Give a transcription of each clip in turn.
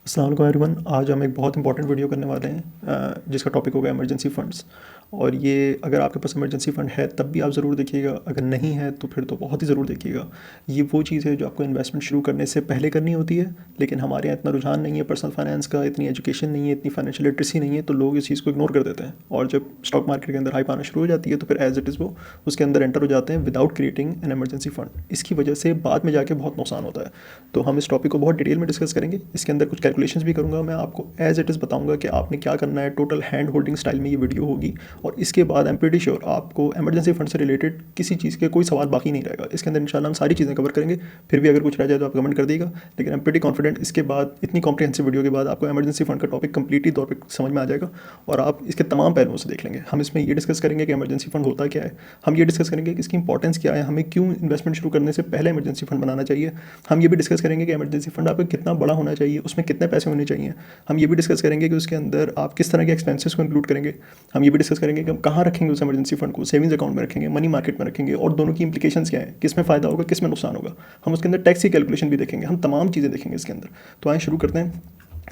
अस्सलाम वालेकुम एवरीवन। आज हम एक बहुत इंपॉर्टेंट वीडियो करने वाले हैं जिसका टॉपिक होगा इमरजेंसी फ़ंड्स। और ये अगर आपके पास इमरजेंसी फ़ंड है तब भी आप ज़रूर देखिएगा, अगर नहीं है तो फिर तो बहुत ही ज़रूर देखिएगा। ये वो चीज़ है जो आपको इन्वेस्टमेंट शुरू करने से पहले करनी होती है, लेकिन हमारे यहाँ इतना रुझान नहीं है पर्सनल फाइनेंस का, इतनी एजुकेशन नहीं है, इतनी फाइनेंशियल लिटरेसी नहीं है, तो लोग इस चीज़ को इग्नोर कर देते हैं। और जब स्टॉक मार्केट के अंदर हाइप आना शुरू हो जाती है तो फिर एज इट इज़ वो उसके अंदर एंटर हो जाते हैं without creating an emergency fund. इसकी वजह से बाद में जाके बहुत नुकसान होता है। तो हम इस टॉपिक को बहुत डिटेल में डिस्कस करेंगे। इसके अंदर कुछ कैलकुलेशंस भी करूँगा मैं, आपको एज इट इज़ बताऊँगा कि आपने क्या करना है। टोटल हैंड होल्डिंग स्टाइल में ये वीडियो होगी। और इसके बाद आई एम प्रीटी श्योर आपको इमरजेंसी फंड से रिलेटेड किसी चीज़ के कोई सवाल बाकी नहीं रहेगा। इसके अंदर इंशाल्लाह हम सारी चीज़ें कवर करेंगे। फिर भी अगर कुछ रह जाए तो आप कमेंट कर देगा, लेकिन आई एम प्रीटी कॉन्फिडेंट इसके बाद इतनी कॉम्प्रिहेंसिव वीडियो के बाद आपको इमरजेंसी फंड का टॉपिक कंप्लीटली तौर पर समझ में आ जाएगा और आप इसके तमाम पहलुओं से देख लेंगे। हम इसमें ये डिस्कस करेंगे कि इमरजेंसी फंड होता क्या है, हम ये डिस्कस करेंगे कि इसकी इंपॉर्टेंस क्या है, हमें क्यों इन्वेस्टमेंट शुरू करने से पहले इमरजेंसी फंड बनाना चाहिए। हम ये भी डिस्कस करेंगे कि इमरजेंसी फंड आपका कितना बड़ा होना चाहिए, उसमें कितने पैसे होने चाहिए। हम ये भी डिस्कस करेंगे कि उसके अंदर आप किस तरह के एक्सपेंसेस को इंक्लूड करेंगे। हम ये भी डिस्कस करेंगे कि हम कहाँ रखेंगे उस इमरजेंसी फंड को, सेविंग्स अकाउंट में रखेंगे, मनी मार्केट में रखेंगे, और दोनों की इंप्लीकेशंस क्या है, किस में फ़ायदा होगा, किस में नुकसान होगा। हम उसके अंदर टैक्स की कैलकुलेशन भी देखेंगे, हम तमाम चीज़ें देखेंगे इसके अंदर। तो आए शुरू करते हैं।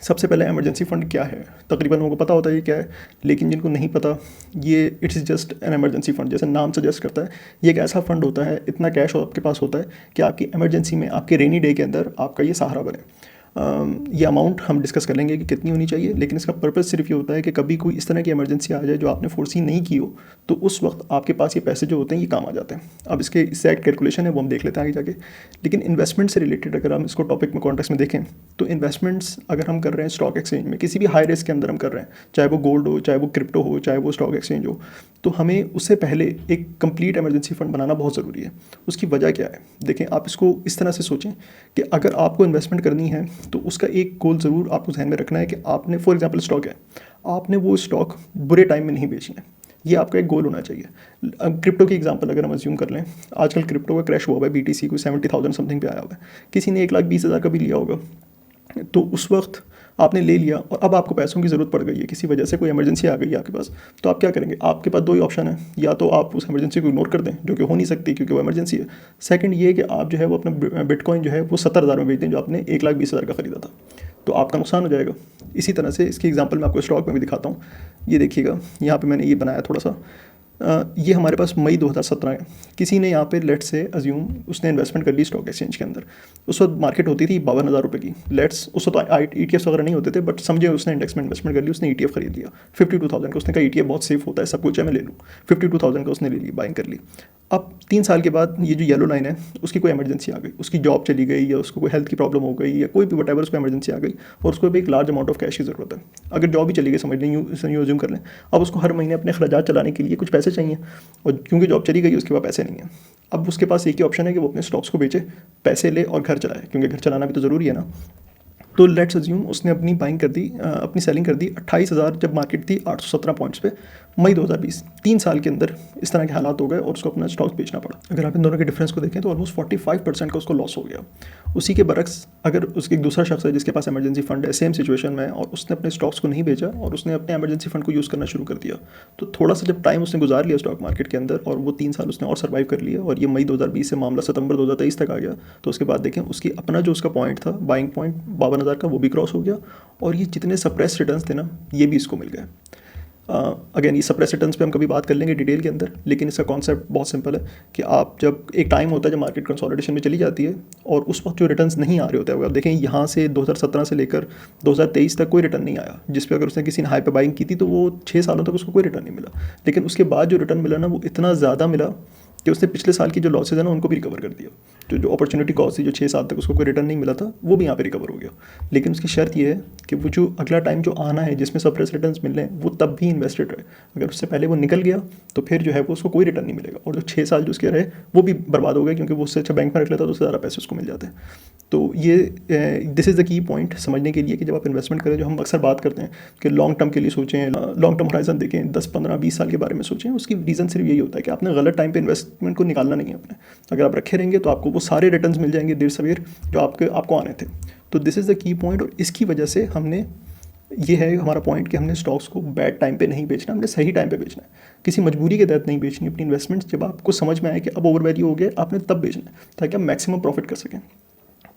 सबसे पहले इमरजेंसी फ़ंड क्या है। तकरीबन लोगों को पता होता है ये क्या है, लेकिन जिनको नहीं पता, ये it's just an emergency fund, जैसे नाम सजेस्ट करता है। ये एक ऐसा फ़ंड होता है, इतना कैश आपके पास होता है कि आपकी इमरजेंसी में, आपके रेनी डे के अंदर आपका ये सहारा बने। ये अमाउंट हम डिस्कस कर लेंगे कि कितनी होनी चाहिए, लेकिन इसका पर्पस सिर्फ ये होता है कि कभी कोई इस तरह की इमरजेंसी आ जाए जो आपने फोर्सी नहीं की हो, तो उस वक्त आपके पास ये पैसे जो होते हैं ये काम आ जाते हैं। अब इसके एग्जैक्ट कैलकुलेशन है वो हम देख लेते हैं आगे जाके। लेकिन इन्वेस्टमेंट से रिलेटेड अगर हम इसको टॉपिक में कॉन्टेक्स्ट में देखें, तो इन्वेस्टमेंट्स अगर हम कर रहे हैं स्टॉक एक्सचेंज में, किसी भी हाई रिस्क के अंदर हम कर रहे हैं, चाहे वो गोल्ड हो, चाहे वो क्रिप्टो हो, चाहे वो स्टॉक एक्सचेंज हो, तो हमें उससे पहले एक कंप्लीट इमरजेंसी फंड बनाना बहुत ज़रूरी है। उसकी वजह क्या है, देखें आप इसको इस तरह से सोचें कि अगर आपको इन्वेस्टमेंट करनी है तो उसका एक गोल ज़रूर आपको ध्यान में रखना है कि आपने, फॉर एग्जांपल स्टॉक है, आपने वो स्टॉक बुरे टाइम में नहीं बेचना है। ये आपका एक गोल होना चाहिए। अब क्रिप्टो की एग्जांपल अगर हम अज्यूम कर लें, आजकल क्रिप्टो का क्रैश हुआ है, BTC को 70,000 समथिंग पे आया हुआ है, किसी ने 1,20,000 का भी लिया होगा, तो उस वक्त आपने ले लिया और अब आपको पैसों की ज़रूरत पड़ गई है, किसी वजह से कोई इमरजेंसी आ गई है आपके पास, तो आप क्या करेंगे। आपके पास दो ही ऑप्शन है, या तो आप उस इमरजेंसी को इग्नोर कर दें, जो कि हो नहीं सकती क्योंकि वो इमरजेंसी है। सेकंड ये कि आप जो है वो अपना बिटकॉइन जो है वो 70,000 में बेच दें, जो आपने 1,20,000 का ख़रीदा था, तो आपका नुकसान हो जाएगा। इसी तरह से इसकी एग्जांपल मैं आपको स्टॉक में भी दिखाता हूँ। ये देखिएगा, यहाँ पे मैंने ये बनाया थोड़ा सा। ये हमारे पास मई 2017 है। किसी ने यहाँ पे लेट्स से अज्यूम उसने इन्वेस्टमेंट कर ली स्टॉक एक्सचेंज के अंदर। उस वक्त मार्केट होती थी 52,000 रुपये की। लेट्स उस वक्त ETFs वगैरह नहीं होते थे, बट समझे उसने इंडेक्स में इन्वेस्टमेंट कर ली, उसने ETF खरीद लिया 52,000 का। उसने कहा ETF बहुत सेफ होता है, सब कुछ है, मैं ले लूँ। 52,000 का उसने ले ली, बाइंग कर ली। अब 3 साल के बाद ये जो येलो लाइन है, उसकी कोई इमरजेंसी आ गई, उसकी जॉब चली गई, या उसको कोई हेल्थ की प्रॉब्लम हो गई, या कोई भी वट एवर उसको इमरजेंसी आ गई, और उसको भी एक लार्ज अमाउंट ऑफ कैश की ज़रूरत है। अगर जॉब भी चली गई, समझ लें, यूँ अज्यूम कर लें, अब उसको हर महीने अपने अखराजात चलाने के लिए कुछ पैसे चाहिए, और क्योंकि जॉब चली गई उसके पास पैसे नहीं है। अब उसके पास एक ही ऑप्शन है कि वो अपने स्टॉक्स को बेचे, पैसे ले और घर चलाए, क्योंकि घर चलाना भी तो ज़रूरी है ना। तो लेट्स अज्यूम उसने अपनी बाइंग कर दी, अपनी सेलिंग कर दी 28,000, जब मार्केट थी 817 पॉइंट्स पे, मई 2020। 3 साल के अंदर इस तरह के हालात हो गए और उसको अपना स्टॉक्स बेचना पड़ा। अगर आप इन दोनों के डिफरेंस को देखें तो ऑलमोस्ट 45% का उसको लॉस हो गया। उसी के बरक्स अगर उसके एक दूसरा शख्स है जिसके पास इमरजेंसी फंड है, सेम सिचुएशन में, और उसने अपने स्टॉक्स को नहीं बेचा और उसने अपने इमरजेंसी फंड को यूज़ करना शुरू कर दिया, तो थोड़ा सा जब टाइम उसने गुजार लिया स्टॉक मार्केट के अंदर, और वो 3 साल उसने और सर्वाइव कर लिया, और ये मई 2020 से मामला सितंबर 2023 तक आ गया, तो उसके बाद देखें उसकी अपना जो उसका पॉइंट था, बाइंग पॉइंट 52,000 का, वो भी क्रॉस हो गया, और ये जितने सप्रेस रिटर्न्स थे ना, ये भी इसको मिल गए। अगेन ये सप्रेस रिटर्न्स पे हम कभी बात कर लेंगे डिटेल के अंदर, लेकिन इसका कॉन्सेप्ट बहुत सिंपल है कि आप जब एक टाइम होता है जब मार्केट कंसोलिडेशन में चली जाती है और उस वक्त जो रिटर्न्स नहीं आ रहे होते हैं, आप देखें यहाँ से 2017 से लेकर 2023 तक कोई रिटर्न नहीं आया, जिस पे अगर उसने किसी ने हाई पे बाइंग की थी तो वो 6 सालों तक उसको कोई रिटर्न नहीं मिला। लेकिन उसके बाद जो रिटर्न मिला ना, वो इतना ज़्यादा मिला कि उसने पिछले साल की जो लॉसेज है ना उनको भी रिकवर कर दिया। जो अपॉर्चुनिटी कॉस्ट थी, जो 6 साल तक उसको कोई रिटर्न नहीं मिला था, वो भी यहाँ पे रिकवर हो गया। लेकिन उसकी शर्त ये है कि वो जो अगला टाइम जो आना है जिसमें सप्रेस रिटर्न्स मिल रहे हैं, वो तब भी इन्वेस्टेड रहे। अगर उससे पहले वो निकल गया तो फिर जो है वो उसको कोई रिटर्न नहीं मिलेगा, और जो 6 साल जो उसके रहे वो भी बर्बाद हो गए, क्योंकि वो उससे अच्छा बैंक में रख लेता तो उससे ज़्यादा पैसे उसको मिल जाते हैं। तो ये this is the key point समझने के लिए कि जब आप इन्वेस्टमेंट करें, जो हम अक्सर बात करते हैं कि लॉन्ग टर्म के लिए सोचें, लॉन्ग टर्म होराइजन देखें, 10, 15, 20 साल के बारे में सोचें, उसकी रीज़न सिर्फ यही होता है कि आपने गलत टाइम पे इन्वेस्टमेंट को निकालना नहीं है अपने। अगर आप रखे रहेंगे तो आपको वो सारे रिटर्न्स मिल जाएंगे देर सवेर जो आपको आने थे। तो this is the key point, और इसकी वजह से हमने, ये है हमारा पॉइंट कि हमने स्टॉक्स को बैड टाइम पे नहीं बेचना, हमने सही टाइम पे बेचना है। किसी मजबूरी के तहत नहीं बेचनी अपनी इन्वेस्टमेंट्स। जब आपको समझ में आए कि अब ओवर वैल्यू हो गया, आपने तब बेचना है ताकि आप मैक्सिमम प्रॉफिट कर सकें।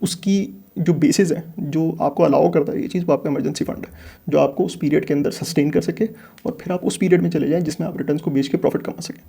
उसकी जो बेसिस है, जो आपको अलाउ करता है ये चीज़, वो आपका इमरजेंसी फंड है, जो आपको उस पीरियड के अंदर सस्टेन कर सके और फिर आप उस पीरियड में चले जाएं जिसमें आप रिटर्न्स को बेच के प्रॉफिट कमा सकें।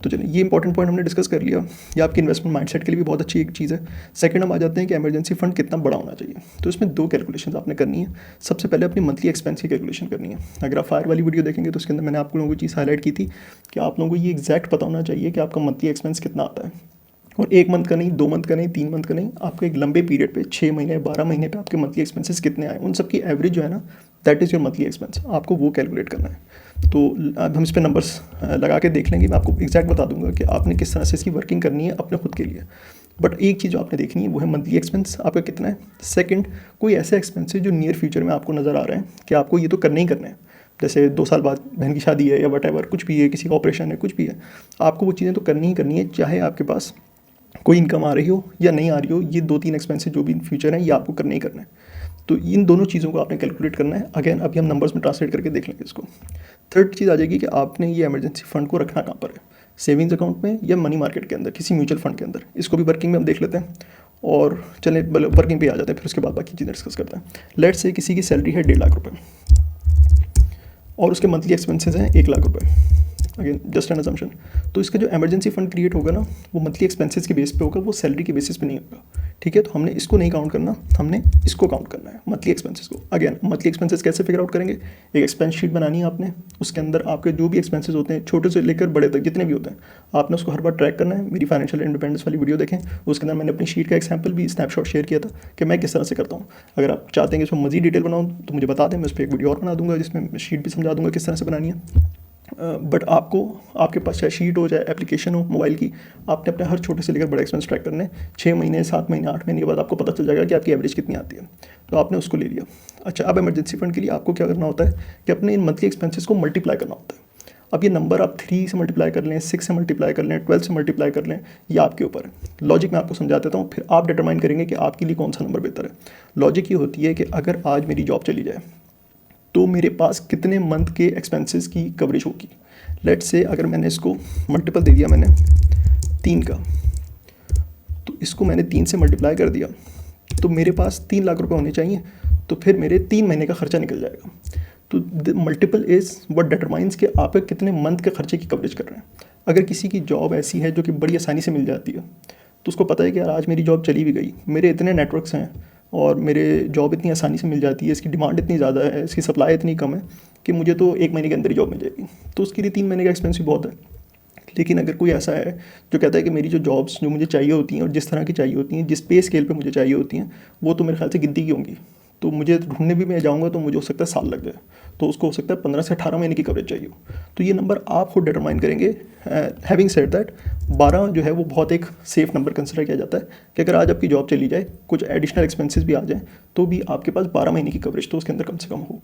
तो चलिए ये इंपॉर्टेंट पॉइंट हमने डिस्कस कर लिया। ये आपकी इन्वेस्टमेंट माइंडसेट के लिए भी बहुत अच्छी एक चीज़ है। सेकंड हम आ जाते हैं कि इमरजेंसी फंड कितना बड़ा होना चाहिए। तो इसमें 2 कैलकुलेशन आपने करनी है। सबसे पहले अपनी मंथली एक्सपेंस की कैलकुलेशन करनी है। अगर आप फायर वाली वीडियो देखेंगे तो उसके अंदर मैंने आप लोगों को चीज़ हाईलाइट की थी कि आप लोगों को ये एग्जैक्ट पता होना चाहिए कि आपका मंथली एक्सपेंस कितना आता है, और 1 मंथ का नहीं, 2 मंथ का नहीं, 3 मंथ का नहीं, आपको एक लंबे पीरियड पे 6 महीने 12 महीने पे आपके मंथली एक्सपेंसेस कितने आए, उन सब की एवरेज जो है ना, that is your monthly expense. आपको वो कैलकुलेट करना है। तो अब हम इस पर नंबर्स लगा के देख लेंगे। मैं आपको एग्जैक्ट बता दूंगा कि आपने किस तरह से इसकी वर्किंग करनी है अपने खुद के लिए। बट एक चीज़ जो आपने देखनी है वो है मंथली एक्सपेंस आपका कितना है। सेकंड, कोई ऐसे एक्सपेंसेस जो नियर फ्यूचर में आपको नज़र आ रहे हैं कि आपको ये तो करने ही करने हैं, जैसे 2 साल बाद बहन की शादी है या वट कुछ भी है, किसी का ऑपरेशन है, कुछ भी है, आपको वो चीज़ें तो करनी ही करनी है, चाहे आपके पास कोई इनकम आ रही हो या नहीं आ रही हो। ये 2-3 एक्सपेंसेस जो भी इन फ्यूचर हैं ये आपको करने ही करना है। तो इन दोनों चीज़ों को आपने कैलकुलेट करना है। अगेन अभी हम नंबर्स में ट्रांसलेट करके देख लेंगे इसको। थर्ड चीज़ आ जाएगी कि आपने ये इमरजेंसी फंड को रखना कहाँ पर है, सेविंग्स अकाउंट में या मनी मार्केट के अंदर, किसी म्यूचुअल फंड के अंदर। इसको भी वर्किंग में हम देख लेते हैं और चलें वर्किंग पे आ जाते हैं, फिर उसके बाद बाकी चीज़ें डिस्कस करते हैं। लेट्स से किसी की सैलरी है 1.5 लाख रुपये और उसके मंथली एक्सपेंसेस हैं 1 लाख रुपये। Again just an assumption. तो इसका जो इमरजेंसी फंड क्रिएट होगा ना, वो मंथली एक्सपेंसेस के बेस पे होगा, वो सैलरी के बेसिस पे नहीं होगा। ठीक है, तो हमने इसको नहीं काउंट करना, हमने इसको काउंट करना है, मंथली एक्सपेंसेस को। अगेन मंथली एक्सपेंसेस कैसे फिगर आउट करेंगे, एक एक्सपेंस शीट बनानी है आपने, उसके अंदर आपके जो भी एक्सपेंसेस होते हैं, छोटे से लेकर बड़े तक जितने भी होते हैं, आपने उसको हर बार ट्रैक करना है। मेरी फाइनेंशियल इंडिपेंडेंस वाली वीडियो देखें, उसके अंदर मैंने अपनी शीट का एग्जाम्पल भी स्नैपशॉट शेयर किया था कि मैं किस तरह से करता हूँ। अगर आप चाहते हैं कि इसमें मज़ीद डिटेल बनाऊँ तो मुझे बता दें, मैं उस पर एक वीडियो और बना दूंगा जिसमें शीट भी समझा दूंगा किस तरह से बनानी है। बट आपको, आपके पास चाहे शीट हो चाहे एप्लीकेशन हो मोबाइल की, आपने अपने हर छोटे से लेकर बड़े एक्सपेंस ट्रैक करने। 6 महीने 7 महीने 8 महीने के बाद आपको पता चल जाएगा कि आपकी एवरेज कितनी आती है, तो आपने उसको ले लिया। अच्छा, अब इमरजेंसी फंड के लिए आपको क्या करना होता है कि अपने इन मंथली एक्सपेंसेस को मल्टीप्लाई करना होता है। अब ये नंबर आप 3 से मल्टीप्लाई कर लें, 6 से मल्टीप्लाई कर लें, 12 से मल्टीप्लाई कर लें, ये आपके ऊपर है। लॉजिक मैं आपको समझा देता हूँ, फिर आप डिटरमाइन करेंगे कि आपके लिए कौन सा नंबर बेहतर है। लॉजिक ये होती है कि अगर आज मेरी जॉब चली जाए तो मेरे पास कितने मंथ के एक्सपेंसेस की कवरेज होगी। लेट्स से अगर मैंने इसको मल्टीपल दे दिया मैंने 3 का, तो इसको मैंने 3 से मल्टीप्लाई कर दिया, तो मेरे पास 3 लाख रुपए होने चाहिए, तो फिर मेरे 3 महीने का खर्चा निकल जाएगा। तो the multiple is what determines कि आप कितने मंथ के खर्चे की कवरेज कर रहे हैं। अगर किसी की जॉब ऐसी है जो कि बड़ी आसानी से मिल जाती है, तो उसको पता है कि यार आज मेरी जॉब चली भी गई, मेरे इतने नेटवर्क्स हैं और मेरे जॉब इतनी आसानी से मिल जाती है, इसकी डिमांड इतनी ज़्यादा है, इसकी सप्लाई इतनी कम है कि मुझे तो 1 महीने के अंदर ही जॉब मिल जाएगी, तो उसके लिए 3 महीने का एक्सपेंस भी बहुत है। लेकिन अगर कोई ऐसा है जो कहता है कि मेरी जो जॉब्स जो मुझे चाहिए होती हैं और जिस तरह की चाहिए होती हैं, जिस पे स्केल पे मुझे चाहिए होती हैं, वो तो मेरे ख्याल से गिनती की होंगी, तो मुझे ढूंढने भी मैं जाऊँगा तो मुझे हो सकता है साल लग जाए, तो उसको हो सकता है 15 से 18 महीने की कवरेज चाहिए हो। तो ये नंबर आप खुद डिटरमाइन करेंगे। हैविंग सेड दैट 12 जो है वो बहुत एक सेफ नंबर कंसिडर किया जाता है कि अगर आज आपकी जॉब चली जाए, कुछ एडिशनल एक्सपेंसेस भी आ जाएँ, तो भी आपके पास 12 महीने की कवरेज तो उसके अंदर कम से कम हो।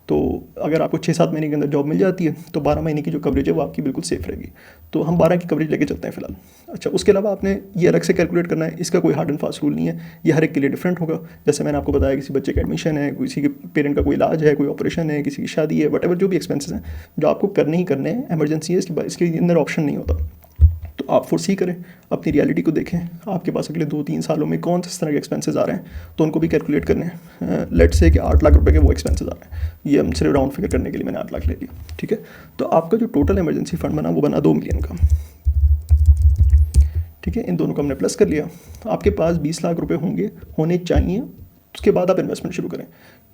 तो अगर आपको 6-7 महीने के अंदर जॉब मिल जाती है तो 12 महीने की जो कवरेज है वो आपकी बिल्कुल सेफ रहेगी। तो हम 12 की कवरेज लेके चलते हैं फिलहाल। अच्छा, उसके अलावा आपने ये अलग से कैलकुलेट करना है, इसका कोई हार्ड एंड फास्ट रूल नहीं है, ये हर एक के लिए डिफरेंट होगा। जैसे मैंने आपको बताया, किसी बच्चे का एडमिशन है, किसी के पेरेंट का कोई इलाज है, कोई ऑपरेशन है, किसी की शादी है, वट जो भी एक्सपेंसेस हैं जो आपको करने ही करने हैं, एमरजेंसी है, इसके अंदर ऑप्शन नहीं होता। तो आप फोर्सी करें, अपनी रियलिटी को देखें, आपके पास अगले 2-3 सालों में कौन से तरह के एक्सपेंसेस आ रहे हैं, तो उनको भी कैलकुलेट करने हैं। लेट्स से कि 8 लाख रुपए के वो एक्सपेंसेस आ रहे हैं, ये हम सिर्फ राउंड फिगर करने के लिए मैंने 8 लाख ले लिया, ठीक है। तो आपका जो टोटल इमरजेंसी फंड बना वो बना 2 मिलियन का, ठीक है। इन दोनों को हमने प्लस कर लिया। आपके पास 20 लाख रुपए होने चाहिए, उसके बाद आप इन्वेस्टमेंट शुरू करें,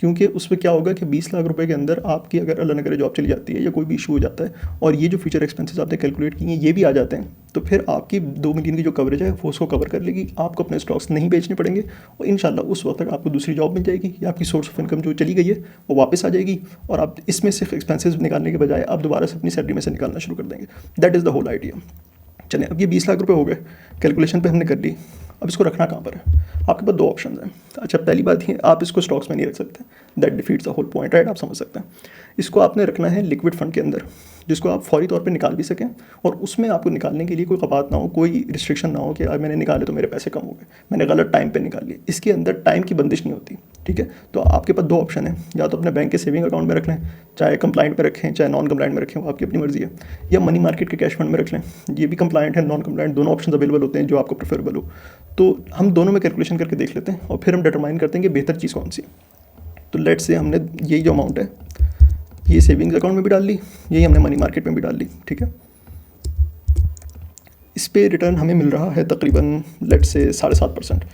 क्योंकि उस पर क्या होगा कि 20 लाख रुपए के अंदर आपकी अगर अल्लाह न करे जॉब चली जाती है या कोई भी इशू हो जाता है और ये जो फ्यूचर एक्सपेंसेस आपने कैलकुलेट किए हैं ये भी आ जाते हैं, तो फिर आपकी 2 मिलियन की जो कवरेज है वो उसको कवर कर लेगी। आपको अपने स्टॉक्स नहीं बेचने पड़ेंगे और इंशाल्लाह उस वक्त तक आपको दूसरी जॉब मिल जाएगी या आपकी सोर्स ऑफ इनकम जो चली गई है वो वापस आ जाएगी और आप इसमें से एक्सपेंसेस निकालने के बजाय आप दोबारा से अपनी सैलरी में से निकालना शुरू कर देंगे। That is the whole idea. चलें, अब ये 20 लाख रुपए हो गए, कैलकुलेशन पे हमने कर ली। अब इसको रखना कहाँ पर है? आपके पास 2 ऑप्शन हैं। अच्छा, पहली बात ये, आप इसको स्टॉक्स में नहीं रख सकते, that defeats the whole point, right. आप समझ सकते हैं। इसको आपने रखना है लिक्विड फंड के अंदर, जिसको आप फौरी तौर पे निकाल भी सकें और उसमें आपको निकालने के लिए कोई कबात ना हो, कोई रिस्ट्रिक्शन ना हो कि आज मैंने निकाले तो मेरे पैसे कम हो गए, मैंने गलत टाइम पे निकाल लिए। इसके अंदर टाइम की बंदिश नहीं होती, ठीक है। तो आपके पास 2 ऑप्शन है, या तो अपने बैंक के सेविंग अकाउंट में रख लें, चाहे कंप्लाइंट में रखें चाहे नॉन कंप्लाइंट में रखें, वो आपकी अपनी मर्जी है, या मनी मार्केट के कैश फंड में रख लें, ये भी कंप्लाइंट है नॉन कंप्लाइंट, दोनों ऑप्शन अवेलेबल होते हैं जो आपको प्रेफरेबल हो। तो हम दोनों में कैलकुलेशन करके देख लेते हैं और फिर हम डिटरमाइन करते हैं कि बेहतर चीज़ कौन सी। तो लेट्स से हमने यही जो अमाउंट है ये सेविंग्स अकाउंट में भी डाल ली, यही हमने मनी मार्केट में भी डाल ली, ठीक है। इस पे रिटर्न हमें मिल रहा है तकरीबन लेट्स से 7.5%,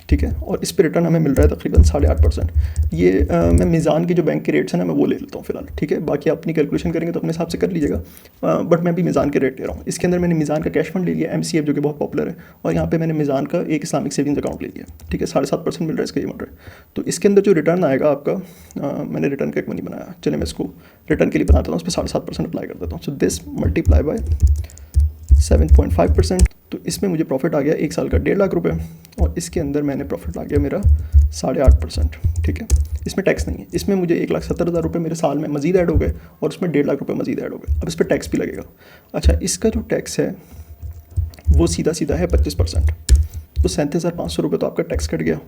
ठीक है। और इस पे रिटर्न हमें मिल रहा है तकरीबन 8.5%। ये मैं मीज़ान के जो बैंक के रेट्स हैं ना मैं वो ले लेता हूँ फिलहाल, ठीक है। बाकी आप अपनी कैलकुलेशन करेंगे तो अपने हिसाब से कर लीजिएगा, बट मैं भी मीज़ान के रेट ले रहा हूँ। इसके अंदर मैंने मीज़ान का कैश फंड ले लिया MCF जो कि बहुत पॉपुलर है, और यहाँ पे मैंने मीज़ान का एक इस्लामिक सेविंग्स अकाउंट ले लिया, ठीक है। 7.5% मिल रहा है इसका ये मिल। तो इसके अंदर जो रिटर्न आएगा आपका, मैंने रिटर्न का एक मनी बनाया, चलिए मैं इसको रिटर्न के लिए बनाता हूँ, उस पर 7.5% अप्लाई कर देता हूँ। So this multiply by 7.5%। तो इसमें मुझे प्रॉफिट आ गया 1 साल का 1.5 लाख रुपए, और इसके अंदर मैंने प्रॉफिट आ गया मेरा 8.5%, ठीक है। इसमें टैक्स नहीं है, इसमें मुझे 1,70,000 रुपये मेरे साल में मजीद ऐड हो गए, और उसमें 1.5 लाख रुपये मजीद ऐड हो गए। अब इस पर टैक्स भी लगेगा। अच्छा, इसका जो टैक्स है वो सीधा सीधा है 25%। तो 37,500 रुपये तो आपका टैक्स कट गया,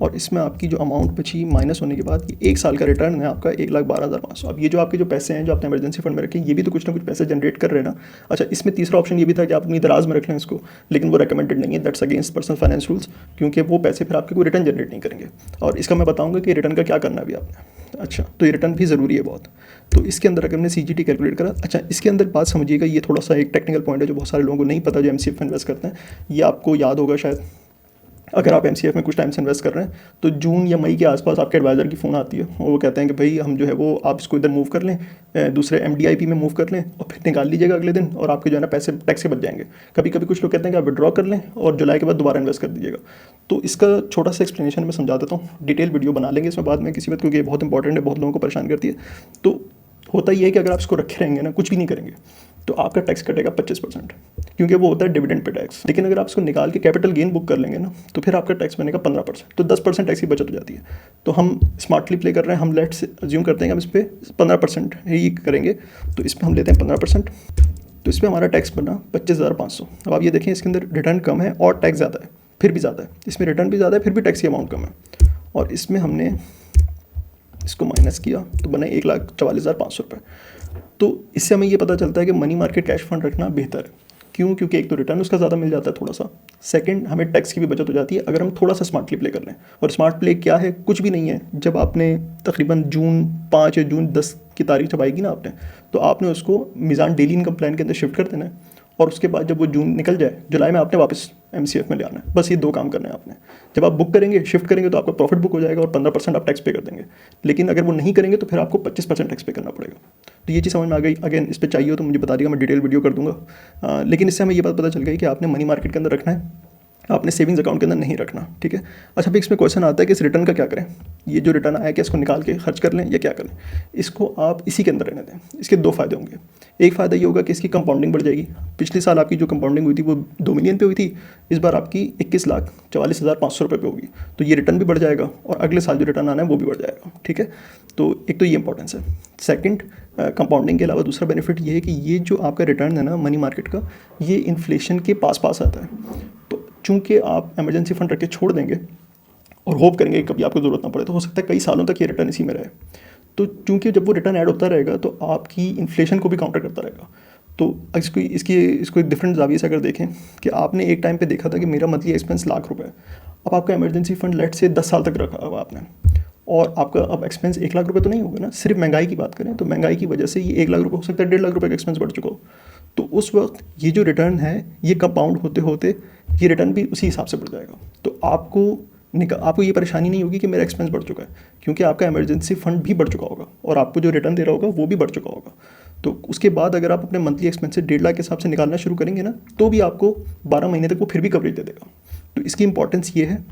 और इसमें आपकी जो अमाउंट बची माइनस होने के बाद ये 1 साल का रिटर्न है आपका 1,12,500। अब ये जो आपके जो पैसे हैं जो आपने इमरजेंसी फंड में रखे, ये भी तो कुछ ना कुछ पैसे जनरेट कर रहे हैं ना। अच्छा, इसमें तीसरा ऑप्शन ये भी था कि आप अपनी दराज में रख लें इसको, लेकिन वो रिकमेंडेड नहीं है, that's against personal finance rules, क्योंकि वो पैसे फिर आपके कोई रिटर्न जनरेट नहीं करेंगे। और इसका मैं बताऊँगा कि रिटर्न का क्या करना है अभी आपने। अच्छा, तो ये रिटर्न भी ज़रूरी है बहुत। तो इसके अंदर अगर हमने CGT कैलकुलेट करा, अच्छा इसके अंदर बात समझिएगा, ये थोड़ा सा एक टेक्निकल पॉइंट है जो बहुत सारे लोगों को नहीं पता जो MCF में इन्वेस्ट करते हैं। ये आपको याद होगा शायद, अगर आप MCF में कुछ टाइम से इन्वेस्ट कर रहे हैं तो जून या मई के आसपास आपके एडवाइज़र की फ़ोन आती है, और वो कहते हैं कि भाई हम जो है वो आप इसको इधर मूव कर लें, दूसरे MDIP में मूव कर लें, और फिर निकाल लीजिएगा अगले दिन, और आपके जो है ना पैसे टैक्स से बच जाएंगे। कभी कभी कुछ लोग कहते हैं कि आप विड्रॉ कर लें और जुलाई के बाद दोबारा इन्वेस्ट कर दीजिएगा। तो इसका छोटा सा एक्सप्लेनेशन मैं समझा देता हूँ, डिटेल वीडियो बना लेंगे इसमें बाद में किसी वक्त, क्योंकि ये बहुत इंपॉर्टेंट है, बहुत लोगों को परेशान करती है। तो होता ही है कि अगर आप इसको रखे रहेंगे ना, कुछ भी नहीं करेंगे, तो आपका टैक्स कटेगा 25%, क्योंकि वो होता है डिविडेंड पे टैक्स। लेकिन अगर आप इसको निकाल के कैपिटल गेन बुक कर लेंगे ना, तो फिर आपका टैक्स बनेगा 15%, तो 10% टैक्स की बचत हो जाती है। तो हम स्मार्टली प्ले कर रहे हैं, हम लेट्स अज्यूम करते हैं कि हम इस पर 15% ही करेंगे, तो इस पर हम लेते हैं 15%। तो इस पर हमारा टैक्स बना 25,500। अब आप ये देखें, इसके अंदर रिटर्न कम है और टैक्स ज़्यादा है, फिर भी ज़्यादा है, इसमें रिटर्न भी ज़्यादा है, फिर भी टैक्स की अमाउंट कम है। और इसमें हमने इसको माइनस किया तो बना 1,44,500 रुपये। तो इससे हमें ये पता चलता है कि मनी मार्केट कैश फंड रखना बेहतर है। क्यों? क्योंकि एक तो रिटर्न उसका ज़्यादा मिल जाता है थोड़ा सा, सेकंड हमें टैक्स की भी बचत हो जाती है अगर हम थोड़ा सा स्मार्टली प्ले कर लें। और स्मार्ट प्ले क्या है? कुछ भी नहीं है। जब आपने तकरीबन जून 5 या जून 10 की तारीख जब आएगी ना आपने, तो आपने उसको मीज़ान डेली इनकम प्लान के अंदर शिफ्ट कर देना है, और उसके बाद जब वो जून निकल जाए, जुलाई में आपने वापस MCF में ले आना है। बस ये 2 काम करने हैं आपने। जब आप बुक करेंगे, शिफ्ट करेंगे, तो आपका प्रॉफिट बुक हो जाएगा और 15% आप टैक्स पे कर देंगे। लेकिन अगर वो नहीं करेंगे तो फिर आपको 25% टैक्स पे करना पड़ेगा। तो ये चीज़ समझ में आ गई। अगेन इस पर चाहिए हो तो मुझे बता दिएगा, मैं डिटेल वीडियो कर दूंगा। लेकिन इससे हमें ये बात पता चल गई कि आपने मनी मार्केट के अंदर रखना है, आपने सेविंग्स अकाउंट के अंदर नहीं रखना, ठीक है। अच्छा, फिर इसमें क्वेश्चन आता है कि इस रिटर्न का क्या करें? ये जो रिटर्न आया, क्या इसको निकाल के खर्च कर लें या क्या करें? इसको आप इसी के अंदर रहने दें। इसके 2 फ़ायदे होंगे। एक फ़ायदा ये होगा कि इसकी कंपाउंडिंग बढ़ जाएगी। पिछले साल आपकी जो कंपाउंडिंग हुई थी वो 2 मिलियन पे हुई थी, इस बार आपकी 21,44,500 रुपये पे होगी। तो ये रिटर्न भी बढ़ जाएगा और अगले साल जो रिटर्न आना है वो भी बढ़ जाएगा, ठीक है। तो एक तो ये इंपॉर्टेंस है। सेकंड, कंपाउंडिंग के अलावा दूसरा बेनिफिट ये है कि ये जो आपका रिटर्न है ना मनी मार्केट का, ये इन्फ्लेशन के पास आता है। तो चूँकि आप इमरजेंसी फंड रख के छोड़ देंगे और होप करेंगे कि कभी आपको ज़रूरत ना पड़े, तो हो सकता है कई सालों तक ये रिटर्न इसी में रहे। तो चूँकि जब वो रिटर्न ऐड होता रहेगा तो आपकी इन्फ्लेशन को भी काउंटर करता रहेगा। तो इसको एक डिफरेंट ज़ाविये से अगर देखें कि आपने एक टाइम पे देखा था कि मेरा मंथली एक्सपेंस लाख रुपए है, अब आपका इमरजेंसी फंड लेट से 10 साल तक रखा हुआ आपने, और आपका अब एक्सपेंस 1 लाख रुपये तो नहीं होगा ना। सिर्फ महंगाई की बात करें तो महंगाई की वजह से ये 1 लाख रुपये हो सकता है 1.5 लाख रुपये का एक्सपेंस बढ़ चुका हो। तो उस वक्त ये जो रिटर्न है ये कंपाउंड होते होते ये रिटर्न भी उसी हिसाब से बढ़ जाएगा। तो आपको ये परेशानी नहीं होगी कि मेरा एक्सपेंस बढ़ चुका है, क्योंकि आपका इमरजेंसी फंड भी बढ़ चुका होगा और आपको जो रिटर्न दे रहा होगा वो भी बढ़ चुका होगा। तो उसके बाद अगर आप अपने मंथली एक्सपेंस से 1.5 लाख के हिसाब से निकालना शुरू करेंगे ना, तो भी आपको 12 महीने तक वो फिर भी कवरेज दे देगा। तो इसकी इंपॉर्टेंस ये है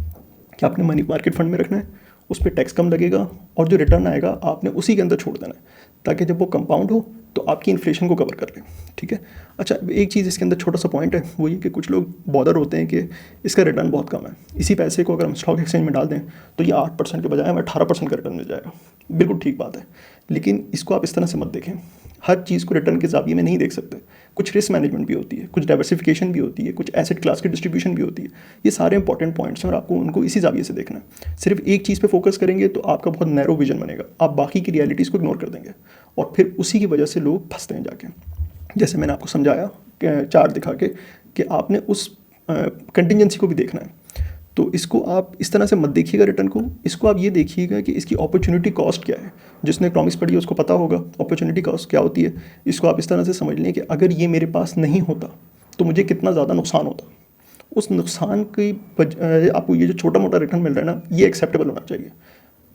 कि आपने मनी मार्केट फंड में रखना है, उस पर टैक्स कम लगेगा, और जो रिटर्न आएगा आपने उसी के अंदर छोड़ देना है, ताकि जब वो कंपाउंड हो तो आपकी इन्फ्लेशन को कवर कर ले, ठीक है। अच्छा, एक चीज़ इसके अंदर छोटा सा पॉइंट है, वो ये कि कुछ लोग बॉदर होते हैं कि इसका रिटर्न बहुत कम है, इसी पैसे को अगर हम स्टॉक एक्सचेंज में डाल दें तो ये 8% के बजाय हमें 18% का रिटर्न मिल जाएगा। बिल्कुल ठीक बात है, लेकिन इसको आप इस तरह से मत देखें। हर चीज़ को रिटर्न के ज़ाविये में नहीं देख सकते। कुछ रिस्क मैनेजमेंट भी होती है, कुछ डाइवर्सिफिकेशन भी होती है, कुछ एसेट क्लास की डिस्ट्रीब्यूशन भी होती है। ये सारे इंपॉर्टेंट पॉइंट्स हैं और आपको उनको इसी ज़ाविये से देखना है। सिर्फ एक चीज़ पे फोकस करेंगे तो आपका बहुत नैरो विजन बनेगा, आप बाकी की रियलिटीज़ को इग्नोर कर देंगे, और फिर उसी की वजह से लोग फंसते हैं जाके। जैसे मैंने आपको समझाया चार्ट दिखा के कि आपने उस कंटिजेंसी को भी देखना है। तो इसको आप इस तरह से मत देखिएगा रिटर्न को, इसको आप ये देखिएगा कि इसकी अपॉर्चुनिटी कॉस्ट क्या है। जिसने इकोनॉमिक्स पढ़ी है उसको पता होगा अपॉर्चुनिटी कॉस्ट क्या होती है। इसको आप इस तरह से समझ लें कि अगर ये मेरे पास नहीं होता तो मुझे कितना ज़्यादा नुकसान होता। उस नुकसान की आपको ये जो छोटा मोटा रिटर्न मिल रहा है ना, ये एक्सेप्टेबल होना चाहिए।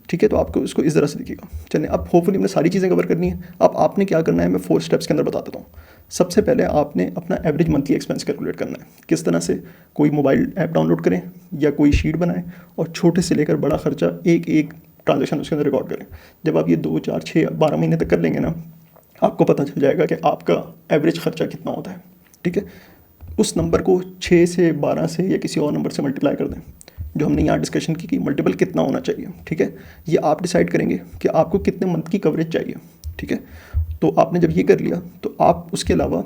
ठीक है, तो आपको इसको इस तरह से दिखेगा। चलिए, अब होपफुली हमने सारी चीज़ें कवर करनी है। अब आपने क्या करना है, मैं 4 स्टेप्स के अंदर बता देता हूँ। सबसे पहले आपने अपना एवरेज मंथली एक्सपेंस कैलकुलेट करना है। किस तरह से? कोई मोबाइल ऐप डाउनलोड करें या कोई शीट बनाएं और छोटे से लेकर बड़ा खर्चा एक एक ट्रांजेक्शन उसके अंदर रिकॉर्ड करें। जब आप ये 2, 4, 6, 12 महीने तक कर लेंगे ना, आपको पता चल जाएगा कि आपका एवरेज खर्चा कितना होता है। ठीक है, उस नंबर को 6 से 12 से या किसी और नंबर से मल्टीप्लाई कर दें। जो हमने यहाँ डिस्कशन की कि मल्टीपल कितना होना चाहिए। ठीक है, ये आप डिसाइड करेंगे कि आपको कितने मंथ की कवरेज चाहिए। ठीक है, तो आपने जब ये कर लिया तो आप उसके अलावा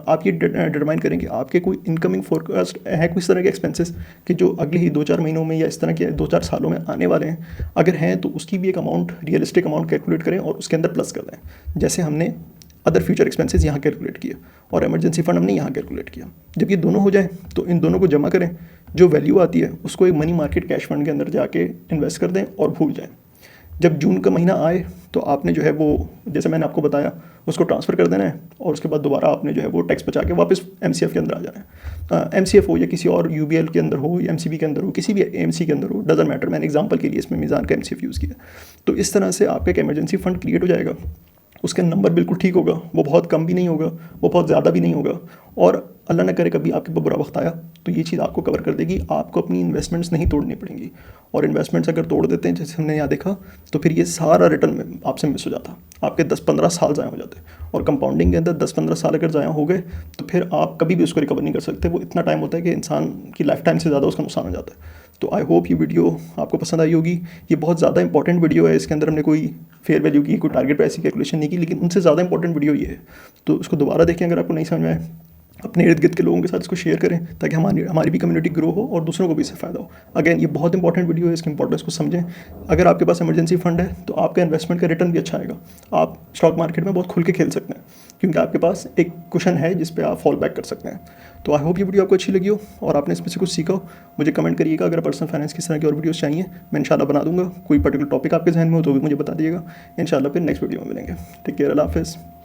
आप ये डिटरमाइन करेंगे आपके कोई इनकमिंग फोरकास्ट है, कोई इस तरह के एक्सपेंसेस कि जो अगले ही 2-4 महीनों में या इस तरह के 2-4 सालों में आने वाले हैं। अगर हैं तो उसकी भी एक अमाउंट, रियलिस्टिक अमाउंट कैलकुलेट करें और उसके अंदर प्लस कर दें। जैसे हमने अदर फ्यूचर एक्सपेंसेस यहाँ कैलकुलेट किए और इमरजेंसी फंड हमने यहाँ कैलकुलेट किया। जब ये दोनों हो जाए तो इन दोनों को जमा करें, जो वैल्यू आती है उसको एक मनी मार्केट कैश फंड के अंदर जाके इन्वेस्ट कर दें और भूल जाएं। जब जून का महीना आए तो आपने जो है वो, जैसे मैंने आपको बताया, उसको ट्रांसफ़र कर देना है और उसके बाद दोबारा आपने जो है वो टैक्स बचा के वापस MCF के अंदर आ जाना है। MCF हो या किसी और UBL के अंदर हो या MCB के अंदर हो, किसी भी AMC के अंदर हो, डजंट मैटर। मैंने एग्जांपल के लिए इसमें मीज़ान का MCF यूज़ किया। तो इस तरह से आपका एक इमरजेंसी फंड क्रिएट हो जाएगा। उसका नंबर बिल्कुल ठीक होगा, वो बहुत कम भी नहीं होगा, वो बहुत ज़्यादा भी नहीं होगा। और अल्लाह न करे कभी आपके ऊपर बुरा वक्त आया तो ये चीज़ आपको कवर कर देगी। आपको अपनी इन्वेस्टमेंट्स नहीं तोड़नी पड़ेंगी। और इन्वेस्टमेंट्स अगर तोड़ देते हैं, जैसे हमने यहाँ देखा, तो फिर ये सारा रिटर्न आपसे मिस हो जाता। आपके 10-15 साल ज़ाया हो जाते। और कंपाउंडिंग के अंदर 10-15 साल अगर ज़ाया हो गए तो फिर आप कभी भी उसको रिकवर नहीं कर सकते। वो इतना टाइम होता है कि इंसान की लाइफ टाइम से ज़्यादा उसका नुकसान हो जाता है। तो आई होप ये वीडियो आपको पसंद आई होगी। ये बहुत ज़्यादा इंपॉर्टेंट वीडियो है। इसके अंदर हमने कोई फेयर वैल्यू की, कोई टारगेट प्राइस की कैलकुलेशन नहीं की, लेकिन उनसे ज़्यादा इंपॉर्टेंट वीडियो ये है। तो उसको दोबारा देखें अगर आपको नहीं समझ में आए। अपने इर्द गिर्द के लोगों के साथ इसको शेयर करें ताकि हमारी भी कम्युनिटी ग्रो हो और दूसरों को भी इससे फ़ायदा हो। अगेन, ये बहुत इंपॉर्टेंट वीडियो है, इसकी इंपॉर्टेंस को समझें। अगर आपके पास इमरजेंसी फंड है तो आपका इन्वेस्टमेंट का रिटर्न भी अच्छा आएगा। आप स्टॉक मार्केट में बहुत खुल के खेल सकते हैं क्योंकि आपके पास एक कुशन है जिस पे आप फॉल बैक कर सकते हैं। तो आई होप ये वीडियो आपको अच्छी लगी हो और आपने इसमें से कुछ सीखा हो। मुझे कमेंट करिएगा। अगर पर्सनल फाइनेंस की तरह की और वीडियोस चाहिए मैं इंशाल्लाह बना दूंगा। कोई पर्टिकुलर टॉपिक आपके जहन में हो तो भी मुझे बता दीजिएगा। इंशाल्लाह फिर नेक्स्ट वीडियो में मिलेंगे। टेक केयर, अल्लाह हाफ़िज़।